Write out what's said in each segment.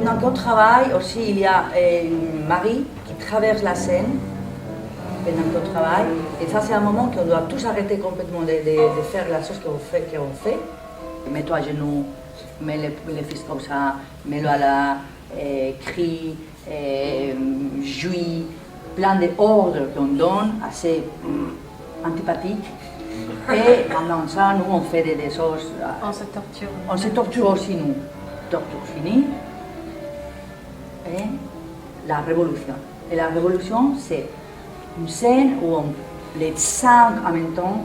pendant qu'on travaille aussi, il y a Marie qui traverse la scène pendant qu'on travaille. Et ça, c'est un moment qu'on doit tous arrêter complètement de faire la chose qu'on fait. Mets-toi à genoux, mets les fils comme ça, mets-le à la crie, jouis, plein d'ordres qu'on donne, assez antipathiques. Et pendant ça, nous, on fait des choses. On se torture. On se torture aussi, nous. Torture finie. Et la révolution. Et la révolution, c'est une scène où les 5 en même temps,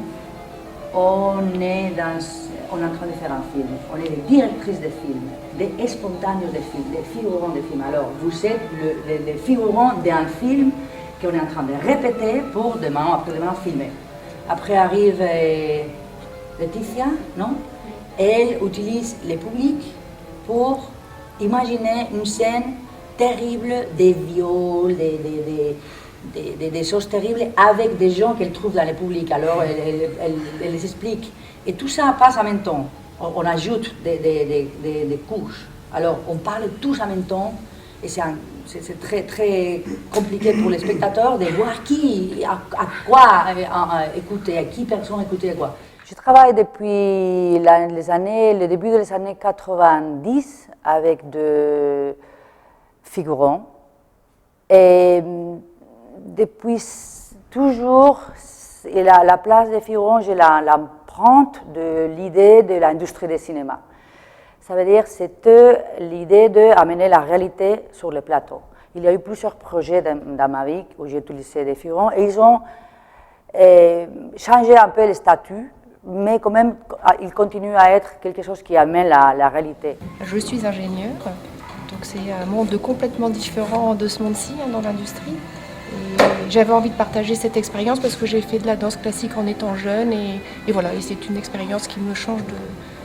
on est en train de faire un film. On est les directrices de film, des spontanés de film, des figurants de film. Alors, vous êtes les figurants d'un film qu'on est en train de répéter pour demain, après-demain, filmer. Après arrive Laetitia, non? Elle utilise le public pour imaginer une scène terrible, des viols, des choses terribles avec des gens qu'elle trouve dans le public. Alors elle les explique. Et tout ça passe en même temps. On ajoute des couches. Alors on parle tous en même temps. Et c'est très, très compliqué pour les spectateurs de voir à quoi écouter, à qui personne écouter à quoi. Je travaille depuis le début des années 90 avec des figurants. Et depuis toujours, la place des figurants, j'ai l'empreinte de l'idée de l'industrie du cinéma. Ça veut dire que c'était l'idée d'amener la réalité sur le plateau. Il y a eu plusieurs projets dans ma vie où j'ai utilisé des figurants et ils ont changé un peu le statut, mais quand même, ils continuent à être quelque chose qui amène la réalité. Je suis ingénieure, donc c'est un monde complètement différent de ce monde-ci dans l'industrie. Et j'avais envie de partager cette expérience parce que j'ai fait de la danse classique en étant jeune et voilà, et c'est une expérience qui me change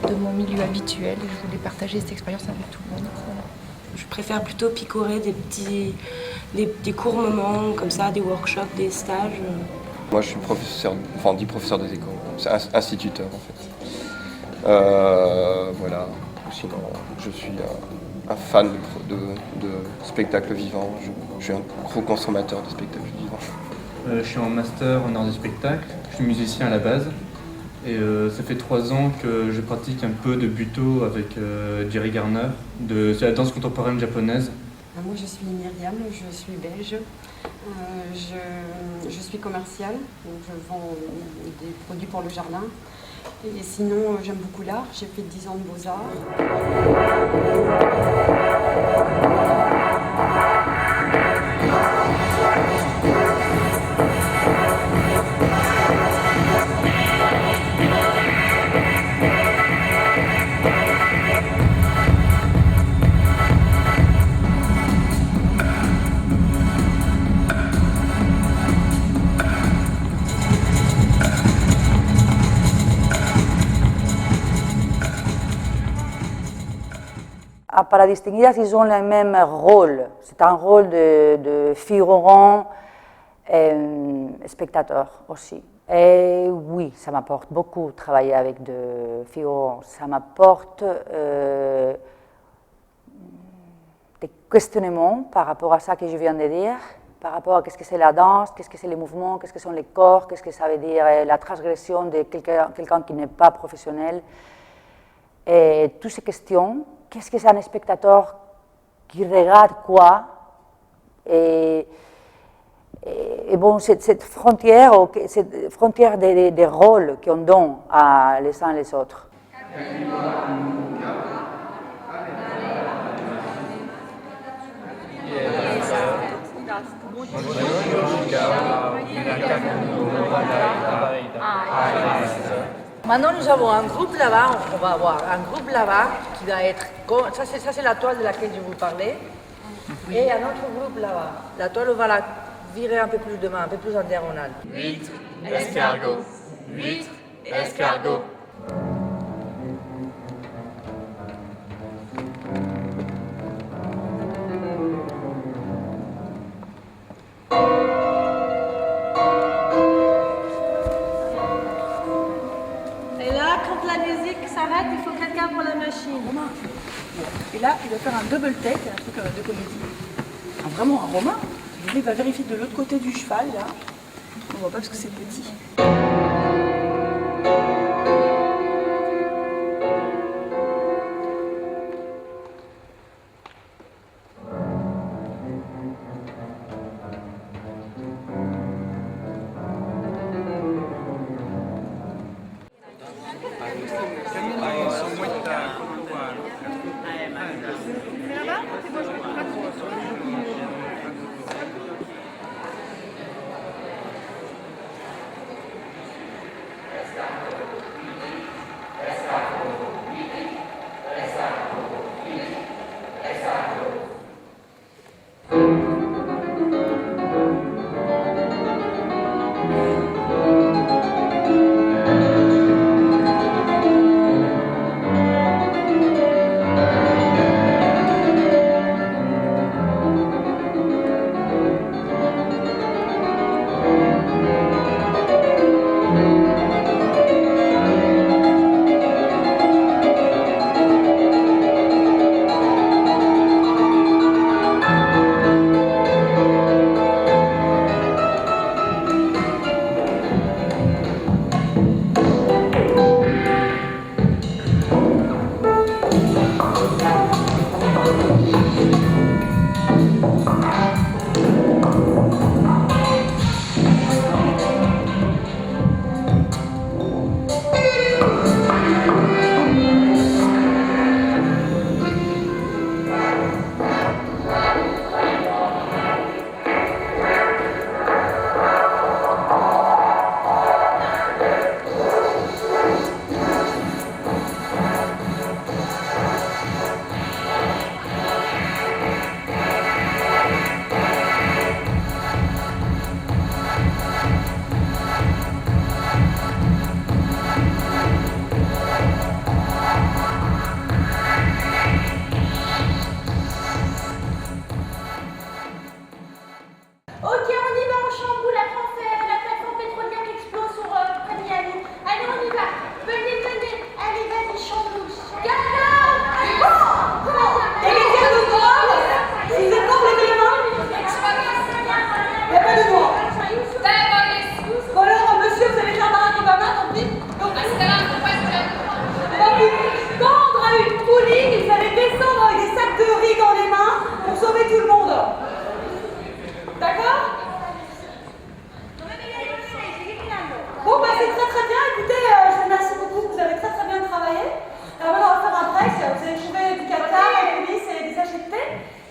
de mon milieu habituel et je voulais partager cette expérience avec tout le monde. Voilà. Je préfère plutôt picorer des courts moments comme ça, des workshops, des stages. Moi je suis professeur, dit professeur des écoles, c'est instituteur en fait. Voilà, sinon je suis un fan de spectacles vivants, je suis un gros consommateur de spectacles vivants. Je suis en master en arts du spectacle, je suis musicien à la base et ça fait 3 ans que je pratique un peu de buto avec Jerry Garner, c'est la danse contemporaine japonaise. Moi je suis Myriam, je suis belge, je suis commerciale, donc je vends des produits pour le jardin. Et sinon j'aime beaucoup l'art, j'ai fait 10 ans de beaux-arts. À Paradis Distinguidas, ils ont le même rôle. C'est un rôle de figurant et spectateur aussi. Et oui, ça m'apporte beaucoup de travailler avec des figurants. Ça m'apporte des questionnements par rapport à ça que je viens de dire, par rapport à qu'est-ce que c'est la danse, qu'est-ce que c'est les mouvements, qu'est-ce que sont les corps, qu'est-ce que ça veut dire la transgression de quelqu'un qui n'est pas professionnel. Et toutes ces questions. Qu'est-ce que c'est un spectateur qui regarde quoi et bon, cette frontière des rôles qu'on donne les uns les autres. Maintenant, nous avons un groupe là-bas, on va avoir un groupe là-bas qui va être... Ça, c'est la toile de laquelle je vous parlais. Et un autre groupe là-bas. La toile, on va la virer un peu plus demain, un peu plus en diagonale. 8 escargots. 8 escargots. Et là, quand la musique s'arrête, il faut quelqu'un pour la machine. Et là, il va faire un double take, un truc de comédie. Vraiment un romain. Il va vérifier de l'autre côté du cheval, là. On voit pas parce que c'est petit.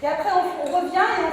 Et après, on revient et